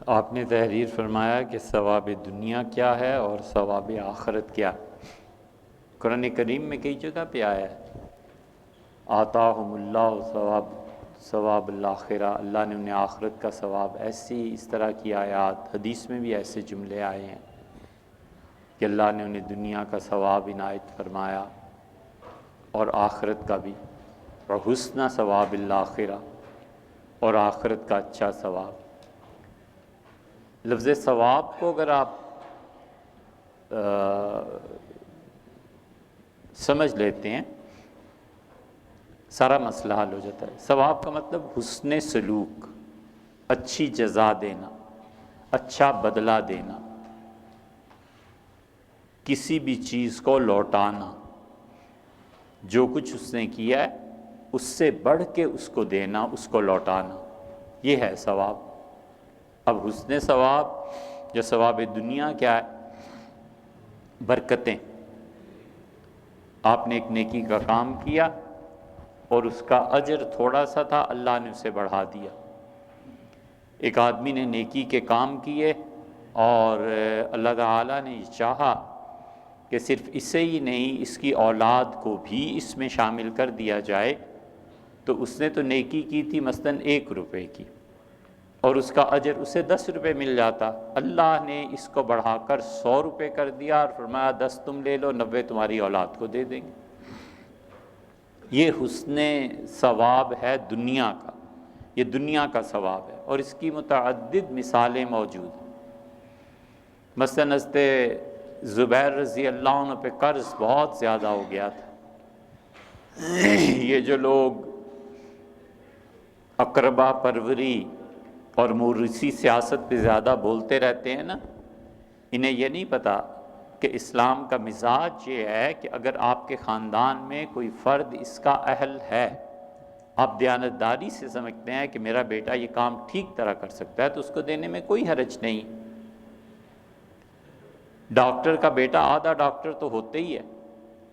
آپ نے تحریر فرمایا کہ ثواب دنیا کیا ہے اور ثواب آخرت کیا ہے۔ قرآن کریم میں کئی جگہ پہ آیا ہے، آتاہم اللہ ثواب الآخرہ، اللہ نے انہیں آخرت کا ثواب، ایسی اس طرح کی آیات حدیث میں بھی ایسے جملے آئے ہیں کہ اللہ نے انہیں دنیا کا ثواب عنایت فرمایا اور آخرت کا بھی، اور حسن ثواب الآخرہ، اور آخرت کا اچھا ثواب۔ لفظ ثواب کو اگر آپ سمجھ لیتے ہیں سارا مسئلہ حل ہو جاتا ہے۔ ثواب کا مطلب حسن سلوک، اچھی جزا دینا، اچھا بدلہ دینا، کسی بھی چیز کو لوٹانا، جو کچھ اس نے کیا ہے اس سے بڑھ کے اس کو دینا، اس کو لوٹانا، یہ ہے ثواب۔ اب حسن ثواب جو ثواب دنیا کیا ہے؟ برکتیں۔ آپ نے ایک نیکی کا کام کیا اور اس کا اجر تھوڑا سا تھا، اللہ نے اسے بڑھا دیا۔ ایک آدمی نے نیکی کے کام کیے اور اللہ تعالیٰ نے چاہا کہ صرف اسے ہی نہیں اس کی اولاد کو بھی اس میں شامل کر دیا جائے، تو اس نے تو نیکی کی تھی مثلاً 1 روپے کی، اور اس کا اجر اسے 10 روپے مل جاتا۔ اللہ نے اس کو بڑھا کر 100 روپے کر دیا اور فرمایا 10 تم لے لو، 90 تمہاری اولاد کو دے دیں گے۔ یہ حسن ثواب ہے دنیا کا، یہ دنیا کا ثواب ہے، اور اس کی متعدد مثالیں موجود ہیں۔ مثلاً حضرت زبیر رضی اللہ عنہ پہ قرض بہت زیادہ ہو گیا تھا۔ یہ جو لوگ اقربا پروری اور موروثی سیاست پہ زیادہ بولتے رہتے ہیں نا، انہیں یہ نہیں پتہ کہ اسلام کا مزاج یہ ہے کہ اگر آپ کے خاندان میں کوئی فرد اس کا اہل ہے، آپ دیانتداری سے سمجھتے ہیں کہ میرا بیٹا یہ کام ٹھیک طرح کر سکتا ہے، تو اس کو دینے میں کوئی حرج نہیں۔ ڈاکٹر کا بیٹا آدھا ڈاکٹر تو ہوتے ہی ہے،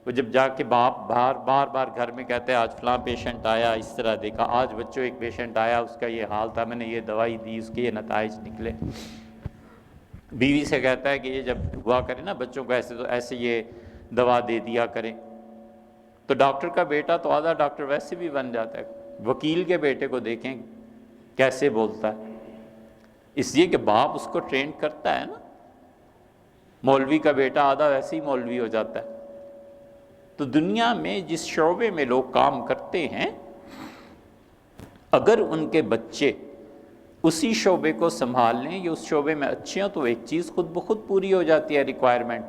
وہ جب جا کے باپ بار بار گھر میں کہتے ہیں آج فلاں پیشنٹ آیا، اس طرح دیکھا، آج بچوں ایک پیشنٹ آیا، اس کا یہ حال تھا، میں نے یہ دوائی دی، اس کے یہ نتائج نکلے۔ بیوی سے کہتا ہے کہ یہ جب ہوا کرے نا بچوں کو ایسے، تو ایسے یہ دوا دے دیا کریں۔ تو ڈاکٹر کا بیٹا تو آدھا ڈاکٹر ویسے بھی بن جاتا ہے۔ وکیل کے بیٹے کو دیکھیں کیسے بولتا ہے، اس لیے کہ باپ اس کو ٹرین کرتا ہے نا۔ مولوی کا بیٹا آدھا ویسے ہی مولوی ہو جاتا ہے۔ تو دنیا میں جس شعبے میں لوگ کام کرتے ہیں، اگر ان کے بچے اسی شعبے کو سنبھال لیں یا اس شعبے میں اچھے ہوں، تو ایک چیز خود بخود پوری ہو جاتی ہے، ریکوائرمنٹ۔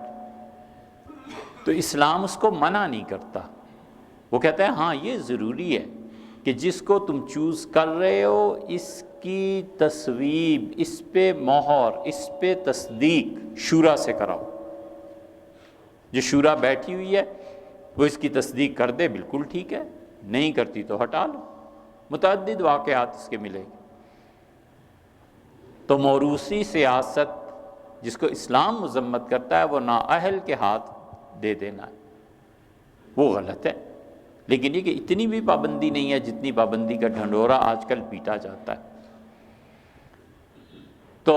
تو اسلام اس کو منع نہیں کرتا، وہ کہتا ہے ہاں یہ ضروری ہے کہ جس کو تم چوز کر رہے ہو اس کی تصویب، اس پہ مہر، اس پہ تصدیق شورا سے کراؤ۔ جو شورا بیٹھی ہوئی ہے وہ اس کی تصدیق کر دے، بالکل ٹھیک ہے، نہیں کرتی تو ہٹا لو۔ متعدد واقعات اس کے ملے گے۔ تو موروثی سیاست جس کو اسلام مذمت کرتا ہے، وہ نااہل کے ہاتھ دے دینا ہے، وہ غلط ہے۔ لیکن یہ کہ اتنی بھی پابندی نہیں ہے جتنی پابندی کا ڈھنڈورا آج کل پیٹا جاتا ہے۔ تو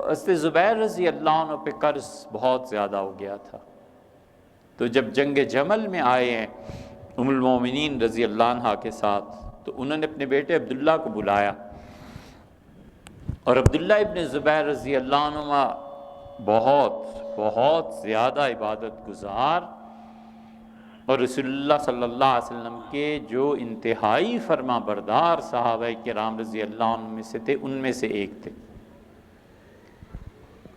حضرت زبیر رضی اللہ عنہ پہ قرض بہت زیادہ ہو گیا تھا، تو جب جنگ جمل میں آئے ہیں ام المومنین رضی اللہ عنہ کے ساتھ، تو انہوں نے اپنے بیٹے عبداللہ کو بلایا، اور عبداللہ ابن زبیر رضی اللہ عنہ بہت زیادہ عبادت گزار اور رسول اللہ صلی اللہ علیہ وسلم کے جو انتہائی فرما بردار صحابہ کرام رضی اللہ عنہ میں سے تھے، ان میں سے ایک تھے۔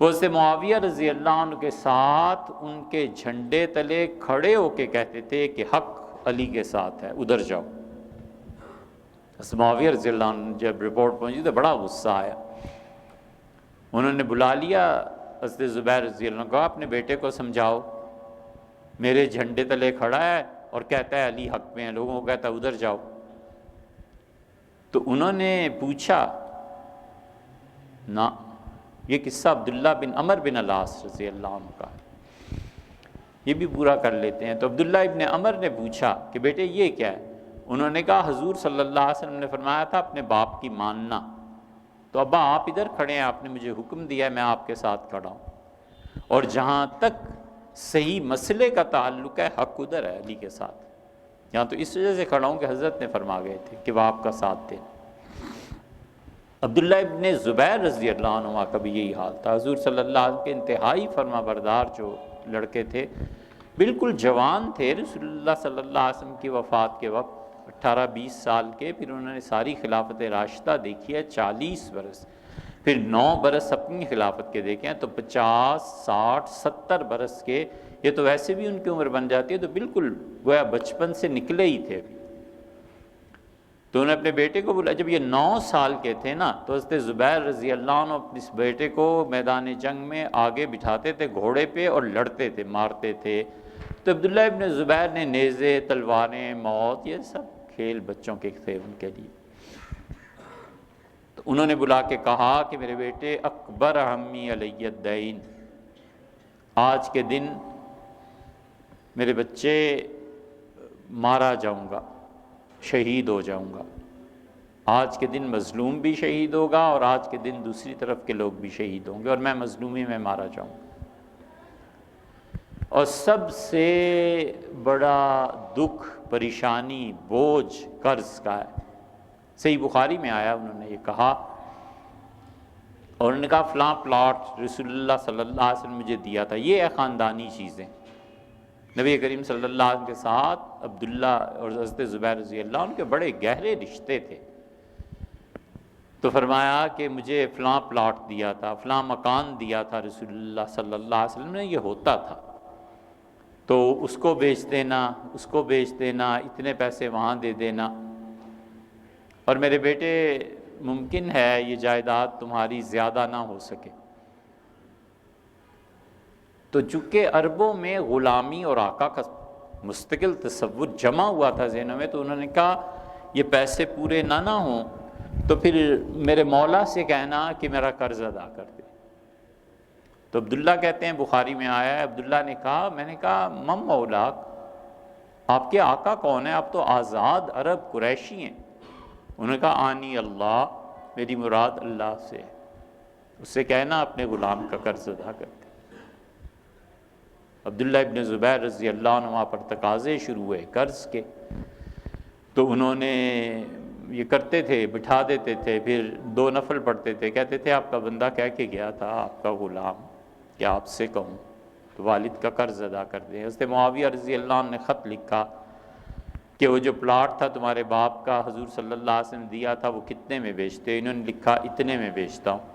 وہ حضرت معاویہ رضی اللہ عنہ کے ساتھ ان کے جھنڈے تلے کھڑے ہو کے کہتے تھے کہ حق علی کے ساتھ ہے، ادھر جاؤ۔ حضرت معاویہ رضی اللہ عنہ جب رپورٹ پہنچی تو بڑا غصہ آیا، انہوں نے بلا لیا حضرت زبیر رضی اللہ عنہ کو، اپنے بیٹے کو سمجھاؤ، میرے جھنڈے تلے کھڑا ہے اور کہتا ہے علی حق میں ہے، لوگوں کو کہتا ہے ادھر جاؤ۔ تو انہوں نے پوچھا نہ، یہ قصہ عبداللہ بن عمر بن العاص رضی اللہ عنہ کا ہے، یہ بھی پورا کر لیتے ہیں۔ تو عبداللہ ابن عمر نے پوچھا کہ بیٹے یہ کیا ہے؟ انہوں نے کہا حضور صلی اللہ علیہ وسلم نے فرمایا تھا اپنے باپ کی ماننا، تو ابا آپ ادھر کھڑے ہیں، آپ نے مجھے حکم دیا ہے، میں آپ کے ساتھ کھڑا ہوں، اور جہاں تک صحیح مسئلے کا تعلق ہے حق ادھر ہے علی کے ساتھ، یہاں تو اس وجہ سے کھڑا ہوں کہ حضرت نے فرما گئے تھے کہ وہ آپ کا ساتھ دیں۔ عبداللہ ابن زبیر رضی اللہ عنہ کا بھی یہی حال تھا۔ حضور صلی اللہ علیہ وسلم کے انتہائی فرما بردار جو لڑکے تھے، بالکل جوان تھے، رسول اللہ صلی اللہ علیہ وسلم کی وفات کے وقت 18-20 سال کے، پھر انہوں نے ساری خلافت راشدہ دیکھی ہے 40 برس، پھر 9 برس اپنی خلافت کے دیکھے ہیں، تو 50 60 70 برس کے، یہ تو ویسے بھی ان کی عمر بن جاتی ہے، تو بالکل گویا بچپن سے نکلے ہی تھے ابھی۔ تو انہوں نے اپنے بیٹے کو بولا، جب یہ 9 سال کے تھے نا، تو حضرت زبیر رضی اللہ عنہ اپنے اس بیٹے کو میدان جنگ میں آگے بٹھاتے تھے گھوڑے پہ اور لڑتے تھے، مارتے تھے۔ تو عبداللہ ابن زبیر نے نیزے، تلواریں، موت، یہ سب کھیل بچوں کے تھے ان کے لیے۔ تو انہوں نے بلا کے کہا کہ میرے بیٹے، اکبر ہمی علی الدین، آج کے دن میرے بچے مارا جاؤں گا، شہید ہو جاؤں گا، آج کے دن مظلوم بھی شہید ہوگا اور آج کے دن دوسری طرف کے لوگ بھی شہید ہوں گے اور میں مظلومی میں مارا جاؤں گا۔ اور سب سے بڑا دکھ، پریشانی، بوجھ قرض کا ہے۔ صحیح بخاری میں آیا، انہوں نے یہ کہا، اور انہوں نے کہا فلاں پلاٹ رسول اللہ صلی اللہ علیہ وسلم نے مجھے دیا تھا، یہ ہے خاندانی چیزیں۔ نبی کریم صلی اللہ علیہ وسلم کے ساتھ عبداللہ اور حضرت زبیر رضی اللہ عنہ کے بڑے گہرے رشتے تھے، تو فرمایا کہ مجھے فلاں پلاٹ دیا تھا، فلاں مکان دیا تھا رسول اللہ صلی اللہ علیہ وسلم نے، یہ ہوتا تھا، تو اس کو بیچ دینا، اس کو بیچ دینا، اتنے پیسے وہاں دے دینا، اور میرے بیٹے ممکن ہے یہ جائیداد تمہاری زیادہ نہ ہو سکے۔ تو چونکہ عربوں میں غلامی اور آقا کا مستقل تصور جمع ہوا تھا ذہنوں میں، تو انہوں نے کہا یہ پیسے پورے نہ ہوں تو پھر میرے مولا سے کہنا کہ میرا قرض ادا کر دے۔ تو عبداللہ کہتے ہیں، بخاری میں آیا ہے، عبداللہ نے کہا، میں نے کہا مم مولاک، آپ کے آقا کون ہیں؟ آپ تو آزاد عرب قریشی ہیں۔ انہوں نے کہا آنی اللہ، میری مراد اللہ سے ہے، اس سے کہنا اپنے غلام کا قرض ادا کر دے۔ عبداللہ ابن زبیر رضی اللہ عنہ پر تقاضے شروع ہوئے قرض کے، تو انہوں نے یہ کرتے تھے، بٹھا دیتے تھے، پھر 2 نفل پڑھتے تھے، کہتے تھے آپ کا بندہ کہہ کے گیا تھا، آپ کا غلام، کہ آپ سے کہوں تو والد کا قرض ادا کر دیں۔ حضرت معاویہ رضی اللہ عنہ نے خط لکھا کہ وہ جو پلاٹ تھا تمہارے باپ کا حضور صلی اللہ علیہ وسلم نے دیا تھا، وہ کتنے میں بیچتے؟ انہوں نے لکھا اتنے میں بیچتا ہوں۔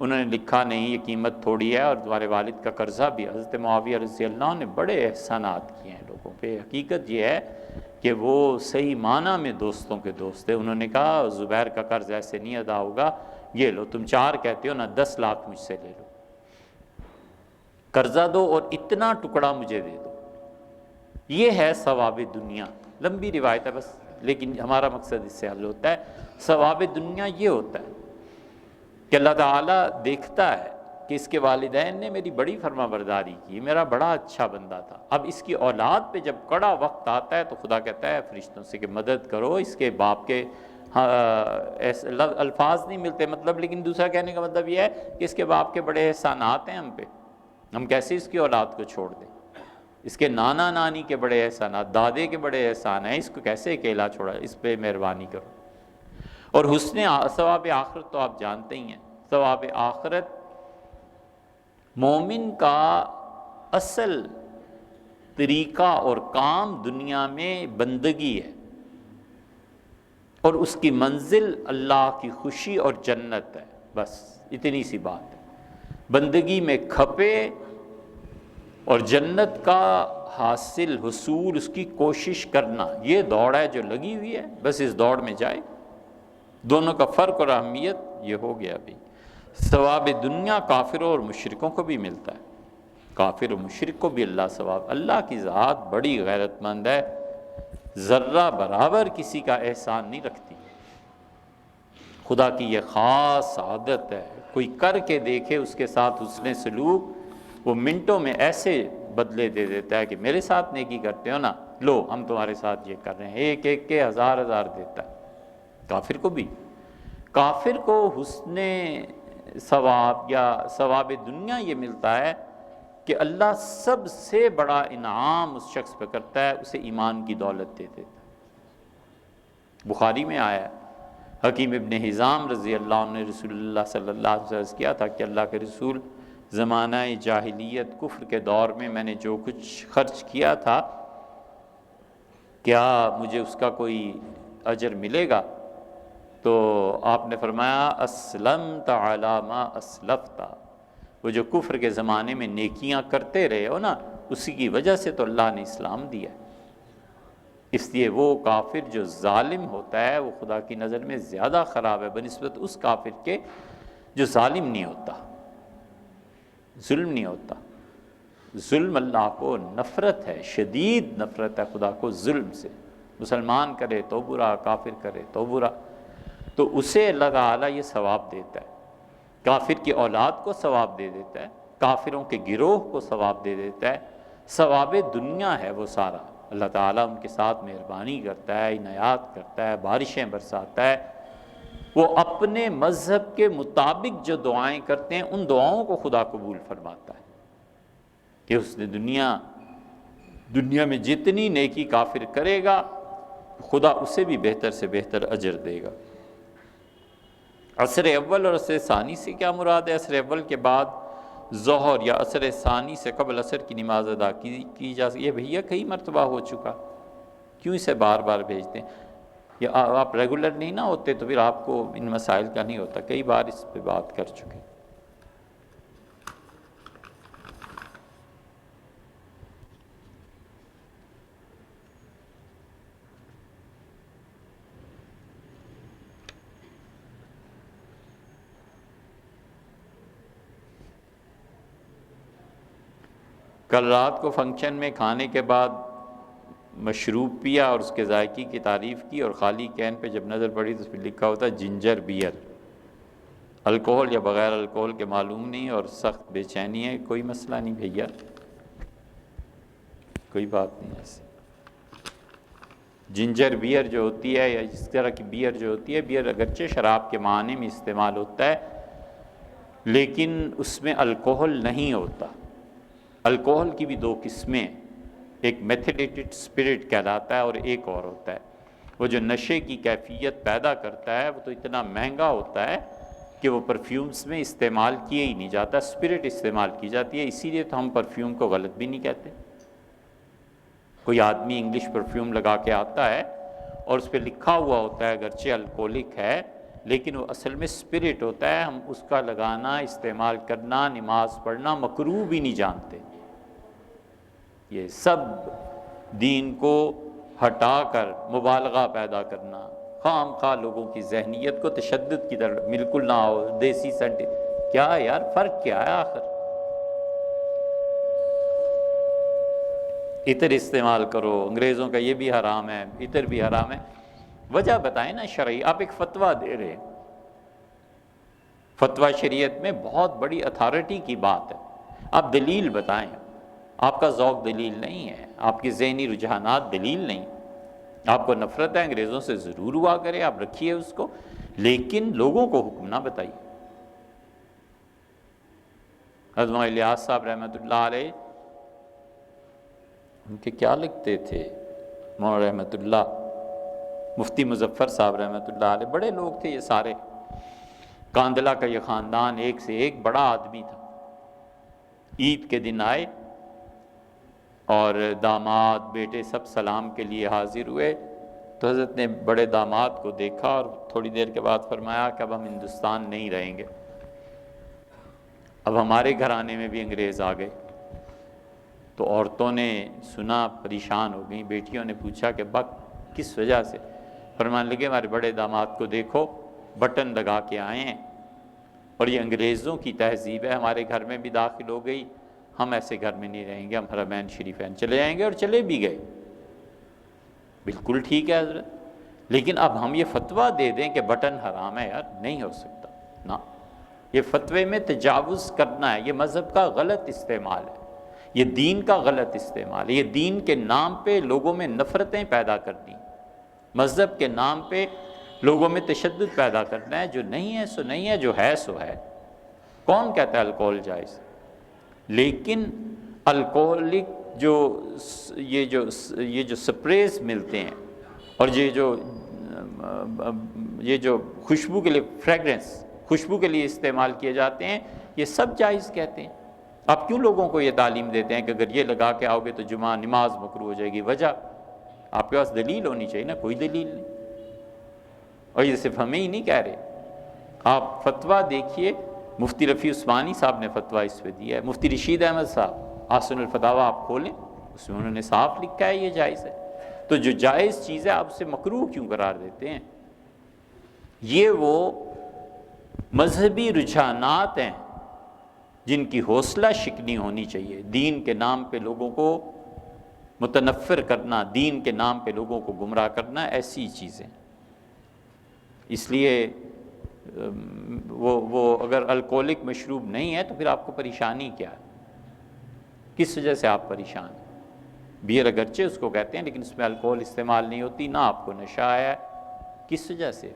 انہوں نے لکھا نہیں، یہ قیمت تھوڑی ہے اور تمہارے والد کا قرضہ بھی۔ حضرت معاویہ رضی اللہ عنہ نے بڑے احسانات کیے ہیں لوگوں پہ۔ حقیقت یہ ہے کہ وہ صحیح معنی میں دوستوں کے دوست تھے۔ انہوں نے کہا زبیر کا قرض ایسے نہیں ادا ہوگا، یہ لو، تم 4 کہتے ہو نا، 10 لاکھ مجھ سے لے لو، قرضہ دو اور اتنا ٹکڑا مجھے دے دو۔ یہ ہے ثواب دنیا۔ لمبی روایت ہے بس، لیکن ہمارا مقصد اس سے حل ہوتا ہے۔ ثواب دنیا یہ ہوتا ہے کہ اللہ تعالیٰ دیکھتا ہے کہ اس کے والدین نے میری بڑی فرما برداری کی، میرا بڑا اچھا بندہ تھا، اب اس کی اولاد پہ جب کڑا وقت آتا ہے تو خدا کہتا ہے فرشتوں سے کہ مدد کرو، اس کے باپ کے ایسے الفاظ نہیں ملتے مطلب، لیکن دوسرا کہنے کا مطلب یہ ہے کہ اس کے باپ کے بڑے احسانات ہیں ہم پہ، ہم کیسے اس کی اولاد کو چھوڑ دیں، اس کے نانا نانی کے بڑے احسانات، دادے کے بڑے احسان ہیں، اس کو کیسے اکیلا چھوڑا، اس پہ مہربانی کرو۔ اور حسن ثواب آخرت تو آپ جانتے ہی ہیں، ثواب آخرت مومن کا اصل طریقہ اور کام دنیا میں بندگی ہے، اور اس کی منزل اللہ کی خوشی اور جنت ہے، بس اتنی سی بات ہے۔ بندگی میں کھپے اور جنت کا حاصل حصول اس کی کوشش کرنا، یہ دوڑ ہے جو لگی ہوئی ہے، بس اس دوڑ میں جائے۔ دونوں کا فرق اور اہمیت یہ ہو گیا بھی۔ ثواب دنیا کافروں اور مشرکوں کو بھی ملتا ہے، کافر و مشرک کو بھی اللہ ثواب۔ اللہ کی ذات بڑی غیرت مند ہے، ذرہ برابر کسی کا احسان نہیں رکھتی۔ خدا کی یہ خاص عادت ہے، کوئی کر کے دیکھے اس کے ساتھ حسن سلوک، وہ منٹوں میں ایسے بدلے دے دیتا ہے کہ میرے ساتھ نیکی کرتے ہو نا، لو ہم تمہارے ساتھ یہ کر رہے ہیں، ایک ایک کے 1000 دیتا ہے۔ کافر کو بھی، کافر کو حسن ثواب یا ثواب دنیا یہ ملتا ہے کہ اللہ سب سے بڑا انعام اس شخص پہ کرتا ہے، اسے ایمان کی دولت دے دیتا ہے۔ بخاری میں آیا ہے، حکیم ابن حزام رضی اللہ عنہ نے رسول اللہ صلی اللہ علیہ وسلم سے کیا تھا کہ اللہ کے رسول، زمانہ جاہلیت کفر کے دور میں نے جو کچھ خرچ کیا تھا، کیا مجھے اس کا کوئی اجر ملے گا؟ تو آپ نے فرمایا اسلمت علی ما اسلفت، وہ جو کفر کے زمانے میں نیکیاں کرتے رہے ہو نا، اسی کی وجہ سے تو اللہ نے اسلام دیا ہے۔ اس لیے وہ کافر جو ظالم ہوتا ہے وہ خدا کی نظر میں زیادہ خراب ہے بنسبت اس کافر کے جو ظالم نہیں ہوتا، ظلم نہیں ہوتا۔ ظلم اللہ کو نفرت ہے، شدید نفرت ہے خدا کو ظلم سے۔ مسلمان کرے تو برا، کافر کرے تو برا، تو اسے اللہ تعالیٰ یہ ثواب دیتا ہے، کافر کی اولاد کو ثواب دے دیتا ہے، کافروں کے گروہ کو ثواب دے دیتا ہے۔ ثواب دنیا ہے وہ سارا، اللہ تعالیٰ ان کے ساتھ مہربانی کرتا ہے، عنایات کرتا ہے، بارشیں برساتا ہے۔ وہ اپنے مذہب کے مطابق جو دعائیں کرتے ہیں ان دعاؤں کو خدا قبول فرماتا ہے کہ اس نے دنیا میں جتنی نیکی کافر کرے گا خدا اسے بھی بہتر سے بہتر اجر دے گا۔ عصر اول اور عصر ثانی سے کیا مراد ہے؟ عصر اول کے بعد ظہر یا عصر ثانی سے قبل عصر کی نماز ادا کی جا سکتی ہے۔ بھیا کئی مرتبہ ہو چکا، کیوں اسے بار بار بھیجتے ہیں؟ یا آپ ریگولر نہیں نہ ہوتے تو پھر آپ کو ان مسائل کا نہیں ہوتا، کئی بار اس پہ بات کر چکے۔ کل رات کو فنکشن میں کھانے کے بعد مشروب پیا اور اس کے ذائقے کی تعریف کی، اور خالی کین پہ جب نظر پڑی تو اس پہ لکھا ہوتا ہے جنجر بیئر، الکوہل یا بغیر الکوہل کے معلوم نہیں، اور سخت بے چینی ہے۔ کوئی مسئلہ نہیں بھیا، کوئی بات نہیں ایسی۔ جنجر بیئر جو ہوتی ہے یا اس طرح کی بیئر جو ہوتی ہے، بیئر اگرچہ شراب کے معنی میں استعمال ہوتا ہے لیکن اس میں الکوہل نہیں ہوتا۔ الکوہل کی بھی دو قسمیں، ایک میتھیلیٹڈ اسپرٹ کہلاتا ہے اور ایک اور ہوتا ہے وہ جو نشے کی کیفیت پیدا کرتا ہے، وہ تو اتنا مہنگا ہوتا ہے کہ وہ پرفیومز میں استعمال کیے ہی نہیں جاتا، اسپرٹ استعمال کی جاتی ہے۔ اسی لیے تو ہم پرفیوم کو غلط بھی نہیں کہتے۔ کوئی آدمی انگلش پرفیوم لگا کے آتا ہے اور اس پہ لکھا ہوا ہوتا ہے اگرچہ الکوہلک ہے لیکن وہ اصل میں اسپرٹ ہوتا ہے، ہم اس کا لگانا، استعمال کرنا، نماز پڑھنا مکروہ بھی نہیں جانتے۔ یہ سب دین کو ہٹا کر مبالغہ پیدا کرنا، خام خواہ لوگوں کی ذہنیت کو تشدد کی طرف بالکل نہ ہو، دیسی سنٹ کیا ہے یار، فرق کیا ہے آخر؟ عطر استعمال کرو، انگریزوں کا یہ بھی حرام ہے، عطر بھی حرام ہے۔ وجہ بتائیں نا شرعی، آپ ایک فتویٰ دے رہے ہیں، فتویٰ شریعت میں بہت بڑی اتھارٹی کی بات ہے، آپ دلیل بتائیں۔ آپ کا ذوق دلیل نہیں ہے، آپ کی ذہنی رجحانات دلیل نہیں، آپ کو نفرت ہے انگریزوں سے ضرور ہوا کرے، آپ رکھیے اس کو، لیکن لوگوں کو حکم نہ بتائیے۔ حضرت مولانا الیاس صاحب رحمۃ اللہ علیہ، ان کے کیا لکھتے تھے مولانا رحمۃ اللہ، مفتی مظفر صاحب رحمۃ اللہ علیہ، بڑے لوگ تھے یہ سارے، کاندلہ کا یہ خاندان ایک سے ایک بڑا آدمی تھا۔ عید کے دن آئے اور داماد بیٹے سب سلام کے لیے حاضر ہوئے، تو حضرت نے بڑے داماد کو دیکھا اور تھوڑی دیر کے بعد فرمایا کہ اب ہم ہندوستان نہیں رہیں گے، اب ہمارے گھرانے میں بھی انگریز آ گئے۔ تو عورتوں نے سنا، پریشان ہو گئیں، بیٹیوں نے پوچھا کہ بک کس وجہ سے؟ فرمانے لگے ہمارے بڑے داماد کو دیکھو، بٹن لگا کے آئے ہیں، اور یہ انگریزوں کی تہذیب ہے، ہمارے گھر میں بھی داخل ہو گئی، ہم ایسے گھر میں نہیں رہیں گے، ہم حرمین شریفین چلے جائیں گے، اور چلے بھی گئے۔ بالکل ٹھیک ہے حضرت، لیکن اب ہم یہ فتویٰ دے دیں کہ بٹن حرام ہے، یار نہیں ہو سکتا نا، یہ فتوے میں تجاوز کرنا ہے، یہ مذہب کا غلط استعمال ہے، یہ دین کا غلط استعمال ہے، یہ دین کے نام پہ لوگوں میں نفرتیں پیدا کرنی، مذہب کے نام پہ لوگوں میں تشدد پیدا کرنا ہے، جو نہیں ہے سو نہیں ہے، جو ہے سو ہے۔ کون کہتا ہے الکوہل جائز؟ لیکن الکوہلک یہ جو سپریز ملتے ہیں اور یہ جو خوشبو کے لیے فریگرنس، خوشبو کے لیے استعمال کیے جاتے ہیں، یہ سب جائز کہتے ہیں۔ آپ کیوں لوگوں کو یہ تعلیم دیتے ہیں کہ اگر یہ لگا کے آؤ گے تو جمعہ نماز مکروہ ہو جائے گی؟ وجہ آپ کے پاس دلیل ہونی چاہیے نا، کوئی دلیل نہیں۔ اور یہ صرف ہمیں ہی نہیں کہہ رہے، آپ فتویٰ دیکھیے، مفتی رفیع عثمانی صاحب نے فتویٰ اس پہ دیا ہے، مفتی رشید احمد صاحب آسن الفتاویٰ آپ کھولیں، اس میں انہوں نے صاف لکھا ہے یہ جائز ہے۔ تو جو جائز چیز ہے آپ اسے مکروہ کیوں قرار دیتے ہیں؟ یہ وہ مذہبی رجحانات ہیں جن کی حوصلہ شکنی ہونی چاہیے۔ دین کے نام پہ لوگوں کو متنفر کرنا، دین کے نام پہ لوگوں کو گمراہ کرنا، ایسی چیزیں۔ اس لیے وہ اگر الکوہلک مشروب نہیں ہے تو پھر آپ کو پریشانی کیا ہے؟ کس وجہ سے آپ پریشان ہیں؟ بیئر اگرچہ اس کو کہتے ہیں لیکن اس میں الکوہل استعمال نہیں ہوتی، نہ آپ کو نشہ ہے، کس وجہ سے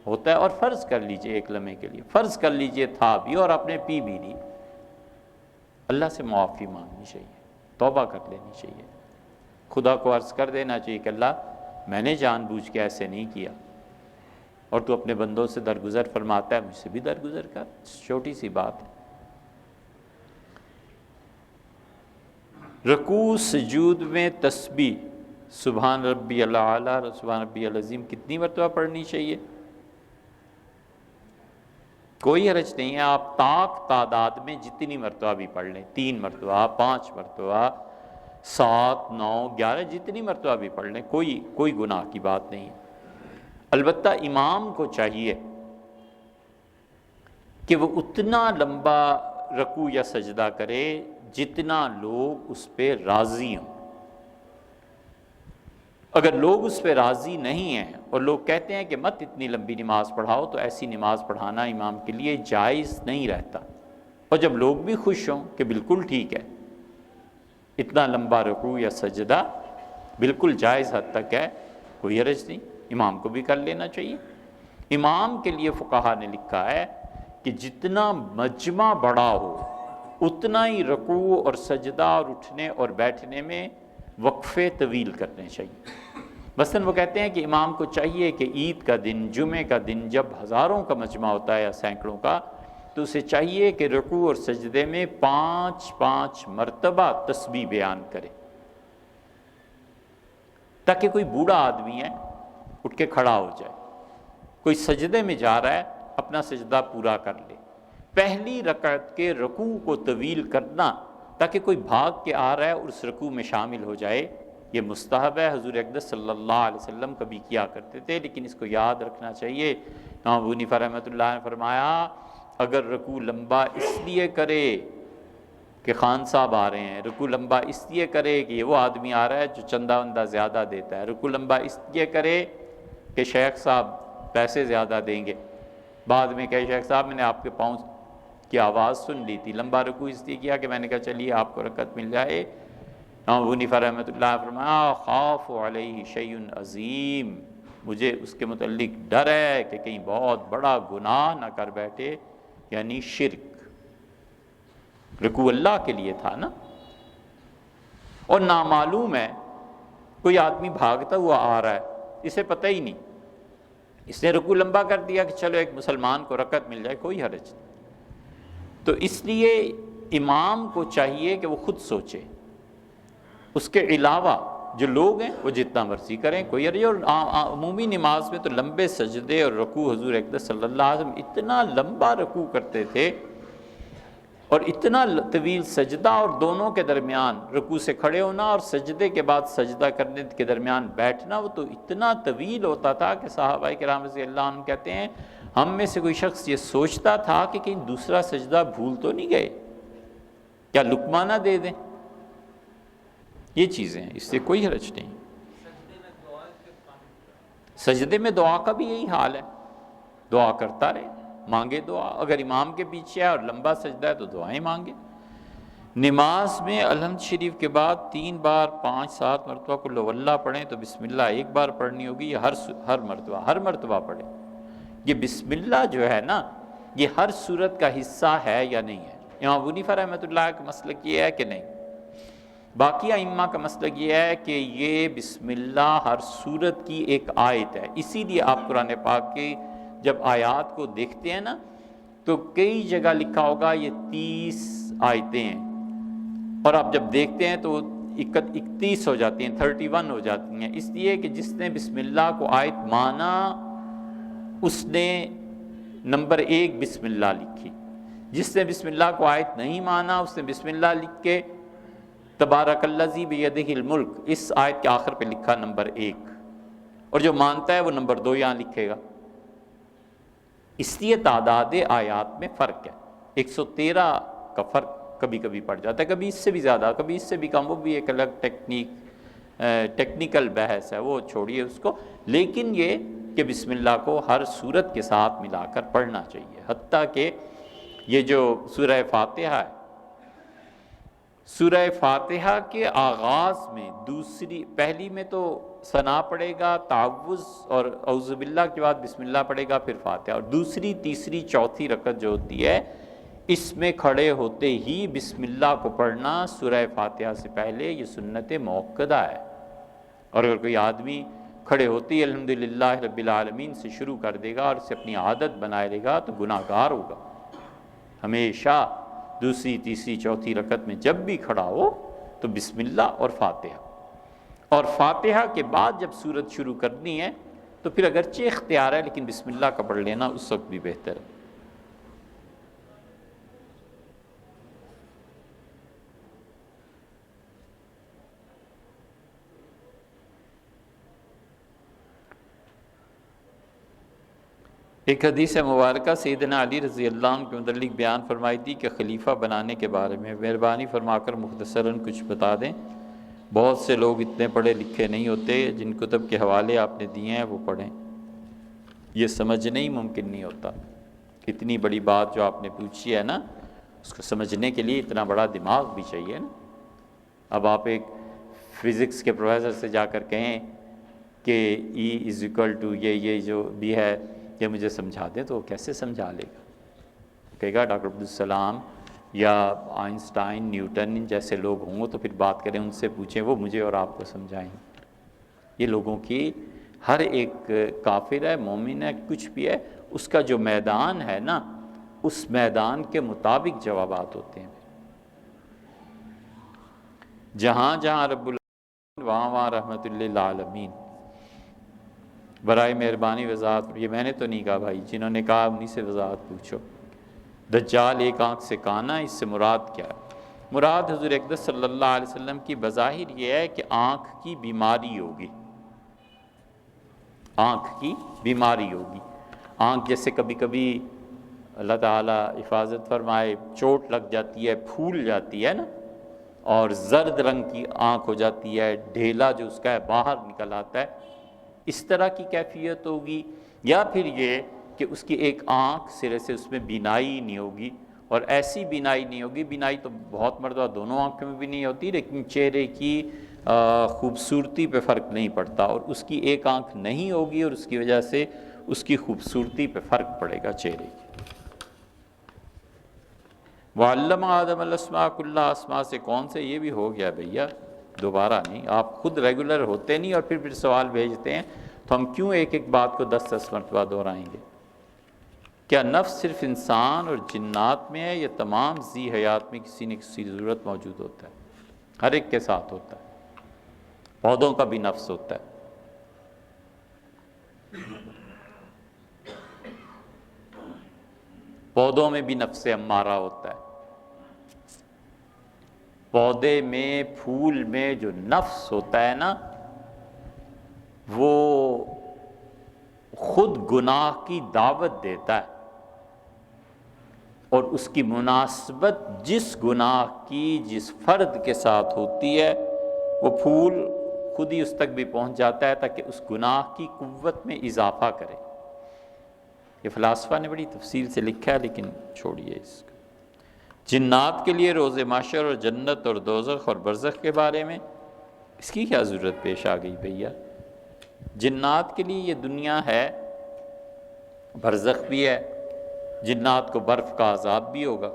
ہوتا ہے؟ اور فرض کر لیجئے ایک لمحے کے لیے، فرض کر لیجئے تھا بھی اور آپ نے پی بھی لی، اللہ سے معافی مانگنی چاہیے، توبہ کر لینی چاہیے، خدا کو عرض کر دینا چاہیے کہ اللہ میں نے جان بوجھ کے ایسے نہیں کیا، اور تو اپنے بندوں سے درگزر فرماتا ہے، مجھ سے بھی درگزر کر، چھوٹی سی بات ہے۔ رکوع سجود میں تسبیح سبحان ربی الاعلی اور سبحان ربی العظیم کتنی مرتبہ پڑھنی چاہیے؟ کوئی حرج نہیں ہے، آپ طاق تعداد میں جتنی مرتبہ بھی پڑھ لیں، 3 مرتبہ 5 مرتبہ 7 9 11 جتنی مرتبہ بھی پڑھ لیں، کوئی گناہ کی بات نہیں ہے۔ البتہ امام کو چاہیے کہ وہ اتنا لمبا رکوع یا سجدہ کرے جتنا لوگ اس پہ راضی ہوں۔ اگر لوگ اس پہ راضی نہیں ہیں اور لوگ کہتے ہیں کہ مت اتنی لمبی نماز پڑھاؤ، تو ایسی نماز پڑھانا امام کے لیے جائز نہیں رہتا۔ اور جب لوگ بھی خوش ہوں کہ بالکل ٹھیک ہے، اتنا لمبا رکوع یا سجدہ بالکل جائز حد تک ہے، کوئی حرج نہیں، امام کو بھی کر لینا چاہیے۔ امام کے لیے فقہا نے لکھا ہے کہ جتنا مجمع بڑا ہو اتنا ہی رکوع اور سجدہ اور اٹھنے اور بیٹھنے میں وقفے طویل کرنے چاہیے۔ مثلا وہ کہتے ہیں کہ امام کو چاہیے کہ عید کا دن، جمعے کا دن جب ہزاروں کا مجمع ہوتا ہے یا سینکڑوں کا، تو اسے چاہیے کہ رکوع اور سجدے میں 5 مرتبہ تسبیح بیان کرے، تاکہ کوئی بوڑھا آدمی ہے اٹھ کے کھڑا ہو جائے، کوئی سجدے میں جا رہا ہے اپنا سجدہ پورا کر لے۔ پہلی رکعت کے رکوع کو طویل کرنا تاکہ کوئی بھاگ کے آ رہا ہے اور اس رکوع میں شامل ہو جائے، یہ مستحب ہے، حضور اقدس صلی اللہ علیہ وسلم کبھی کیا کرتے تھے، لیکن اس کو یاد رکھنا چاہیے۔ امام ابو حنیفہ رحمۃ اللہ نے فرمایا اگر رکوع لمبا اس لیے کرے کہ خان صاحب آ رہے ہیں، رکوع لمبا اس لیے کرے کہ یہ وہ آدمی آ رہا ہے جو چندہ وندہ زیادہ دیتا ہے، رکوع لمبا اس لیے کرے کہ شیخ صاحب پیسے زیادہ دیں گے، بعد میں کہ شیخ صاحب میں نے آپ کے پاؤں کی آواز سن لی تھی، لمبا رکوع اس لیے کیا کہ میں نے کہا چلیے آپ کو رکعت مل جائے۔ امام ابو حنیفہ رحمۃ اللہ نے فرمایا خاف علیہ شیء عظیم، مجھے اس کے متعلق ڈر ہے کہ کہیں بہت بڑا گناہ نہ کر بیٹھے، یعنی شرک۔ رکوع اللہ کے لیے تھا نا، اور نامعلوم ہے کوئی آدمی بھاگتا ہوا آ رہا ہے، اسے پتہ ہی نہیں، اس نے رکوع لمبا کر دیا کہ چلو ایک مسلمان کو رکعت مل جائے، کوئی حرج نہیں۔ تو اس لیے امام کو چاہیے کہ وہ خود سوچے، اس کے علاوہ جو لوگ ہیں وہ جتنا مرضی کریں، کوئی حرج۔ اور عمومی نماز میں تو لمبے سجدے اور رکوع، حضور اقدس صلی اللہ علیہ وسلم اتنا لمبا رکوع کرتے تھے اور اتنا طویل سجدہ، اور دونوں کے درمیان رکوع سے کھڑے ہونا اور سجدے کے بعد سجدہ کرنے کے درمیان بیٹھنا، وہ تو اتنا طویل ہوتا تھا کہ صحابہ کرام رضی اللہ عنہ کہتے ہیں ہم میں سے کوئی شخص یہ سوچتا تھا کہ کہیں دوسرا سجدہ بھول تو نہیں گئے، کیا لقمہ نہ دے دیں۔ یہ چیزیں ہیں، اس سے کوئی حرج نہیں۔ سجدے میں دعا کا بھی یہی حال ہے، دعا کرتا رہے، مانگے دعا، اگر امام کے پیچھے ہے اور لمبا سجدہ ہے تو دعائیں مانگے۔ نماز میں الحمد شریف کے بعد 3 بار 5 7 مرتبہ قل هو اللہ پڑھیں تو بسم اللہ ایک بار پڑھنی ہوگی، یا ہر مرتبہ پڑھیں؟ یہ بسم اللہ جو ہے نا، یہ ہر صورت کا حصہ ہے یا نہیں ہے؟ امام ابو حنیفہ رحمۃ اللہ کا مسلک یہ ہے کہ نہیں، باقی ائمہ کا مسلک یہ ہے کہ یہ بسم اللہ ہر صورت کی ایک آیت ہے۔ اسی لیے آپ قرآن پاک کے جب آیات کو دیکھتے ہیں نا تو کئی جگہ لکھا ہوگا یہ 30 آیتیں ہیں، اور آپ جب دیکھتے ہیں تو 31 ہو جاتی ہیں، 31 ہو جاتی ہیں، اس لیے کہ جس نے بسم اللہ کو آیت مانا اس نے نمبر 1 بسم اللہ لکھی، جس نے بسم اللہ کو آیت نہیں مانا اس نے بسم اللہ لکھ کے تبارک الذی بیدہ الملک اس آیت کے آخر پہ لکھا نمبر 1، اور جو مانتا ہے وہ نمبر 2 یہاں لکھے گا۔ اس لیے تعداد آیات میں فرق ہے، 113 کا فرق کبھی کبھی پڑ جاتا ہے، کبھی اس سے بھی زیادہ، کبھی اس سے بھی کم، وہ بھی ایک الگ ٹیکنیکل بحث ہے، وہ چھوڑیے اس کو۔ لیکن یہ کہ بسم اللہ کو ہر صورت کے ساتھ ملا کر پڑھنا چاہیے، حتیٰ کہ یہ جو سورہ فاتحہ ہے، سورہ فاتحہ کے آغاز میں پہلی میں تو ثنا پڑھے گا، تعوذ اور اعوذ باللہ کے بعد بسم اللہ پڑھے گا، پھر فاتحہ، اور دوسری تیسری چوتھی رکعت جو ہوتی ہے اس میں کھڑے ہوتے ہی بسم اللہ کو پڑھنا سورہ فاتحہ سے پہلے یہ سنت موقدہ ہے، اور اگر کوئی آدمی کھڑے ہوتے ہی الحمدللہ رب العالمین سے شروع کر دے گا اور اسے اپنی عادت بنائے لے گا تو گناہ گار ہوگا۔ ہمیشہ دوسری تیسری چوتھی رکعت میں جب بھی کھڑا ہو تو بسم اللہ اور فاتحہ، اور فاتحہ کے بعد جب سورت شروع کرنی ہے تو پھر اگرچہ اختیار ہے لیکن بسم اللہ کا پڑھ لینا اس وقت بھی بہتر ہے۔ ایک حدیث مبارکہ سیدنا علی رضی اللہ عنہ کے متعلق بیان فرمائی تھی کہ خلیفہ بنانے کے بارے میں مہربانی فرما کر مختصراً کچھ بتا دیں، بہت سے لوگ اتنے پڑھے لکھے نہیں ہوتے، جن کتب کے حوالے آپ نے دیے ہیں وہ پڑھیں، یہ سمجھنا ہی ممکن نہیں ہوتا۔ اتنی بڑی بات جو آپ نے پوچھی ہے نا، اس کو سمجھنے کے لیے اتنا بڑا دماغ بھی چاہیے نا۔ اب آپ ایک فزکس کے پروفیسر سے جا کر کہیں کہ E=، یہ جو بھی ہے یہ مجھے سمجھا دیں، تو وہ کیسے سمجھا لے گا؟ کہے گا ڈاکٹر عبدالسلام یا آئنسٹائن، نیوٹن جیسے لوگ ہوں گے تو پھر بات کریں، ان سے پوچھیں، وہ مجھے اور آپ کو سمجھائیں۔ یہ لوگوں کی ہر ایک کافر ہے، مومن ہے، کچھ بھی ہے، اس کا جو میدان ہے نا اس میدان کے مطابق جوابات ہوتے ہیں۔ جہاں جہاں رب العالمین وہاں وہاں رحمت للعالمین۔ برائے مہربانی وضاحت، یہ میں نے تو نہیں کہا بھائی، جنہوں نے کہا انہیں سے وضاحت پوچھو۔ دجال ایک آنکھ سے کانا، اس سے مراد کیا ہے؟ مراد حضور اقدس صلی اللہ علیہ وسلم کی بظاہر یہ ہے کہ آنکھ کی بیماری ہوگی، آنکھ کی بیماری ہوگی۔ آنکھ جیسے کبھی کبھی اللہ تعالیٰ حفاظت فرمائے چوٹ لگ جاتی ہے، پھول جاتی ہے نا، اور زرد رنگ کی آنکھ ہو جاتی ہے، ڈھیلا جو اس کا ہے باہر نکل آتا ہے، اس طرح کی کیفیت ہوگی۔ یا پھر یہ کہ اس کی ایک آنکھ سرے سے اس میں بینائی نہیں ہوگی، اور ایسی بینائی نہیں ہوگی، بینائی تو بہت مرتبہ دونوں آنکھوں میں بھی نہیں ہوتی، لیکن چہرے کی خوبصورتی پہ فرق نہیں پڑتا، اور اس کی ایک آنکھ نہیں ہوگی اور اس کی وجہ سے اس کی خوبصورتی پہ فرق پڑے گا چہرے کی۔ وَعَلَّمَ آدَمَ الْأَسْمَاءَ كُلَّهَا، اسماء سے کون سے؟ یہ بھی ہو گیا بھیا، دوبارہ نہیں۔ آپ خود ریگولر ہوتے نہیں اور پھر سوال بھیجتے ہیں، تو ہم کیوں ایک ایک بات کو 10 مرتبہ دہرائیں گے؟ کیا نفس صرف انسان اور جنات میں ہے یا تمام ذی حیات میں کسی نہ کسی ضرورت موجود ہوتا ہے؟ ہر ایک کے ساتھ ہوتا ہے، پودوں کا بھی نفس ہوتا ہے۔ پودوں میں بھی نفس امارہ ہوتا ہے، پودے میں، پھول میں جو نفس ہوتا ہے نا وہ خود گناہ کی دعوت دیتا ہے، اور اس کی مناسبت جس گناہ کی جس فرد کے ساتھ ہوتی ہے وہ پھول خود ہی اس تک بھی پہنچ جاتا ہے تاکہ اس گناہ کی قوت میں اضافہ کرے۔ یہ فلاسفہ نے بڑی تفصیل سے لکھا ہے لیکن چھوڑیے اس کو۔ جنات کے لیے روز محشر اور جنت اور دوزخ اور برزخ کے بارے میں اس کی کیا ضرورت پیش آ گئی بھیا؟ جنات کے لیے یہ دنیا ہے، برزخ بھی ہے، جنات کو برف کا عذاب بھی ہوگا۔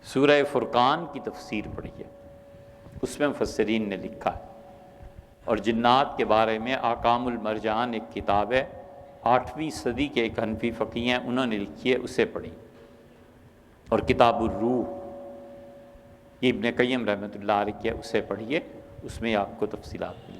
سورہ فرقان کی تفسیر پڑھیے، اس میں مفسرین نے لکھا ہے، اور جنات کے بارے میں احکام المرجان ایک کتاب ہے، 8ویں صدی کے ایک حنفی فقیہ ہیں، انہوں نے لکھی ہے، اسے پڑھی، اور کتاب الروح یہ ابن قیم رحمۃ اللہ علیہ کی ہے، اسے پڑھیے، اس میں آپ کو تفصیلات ملیں۔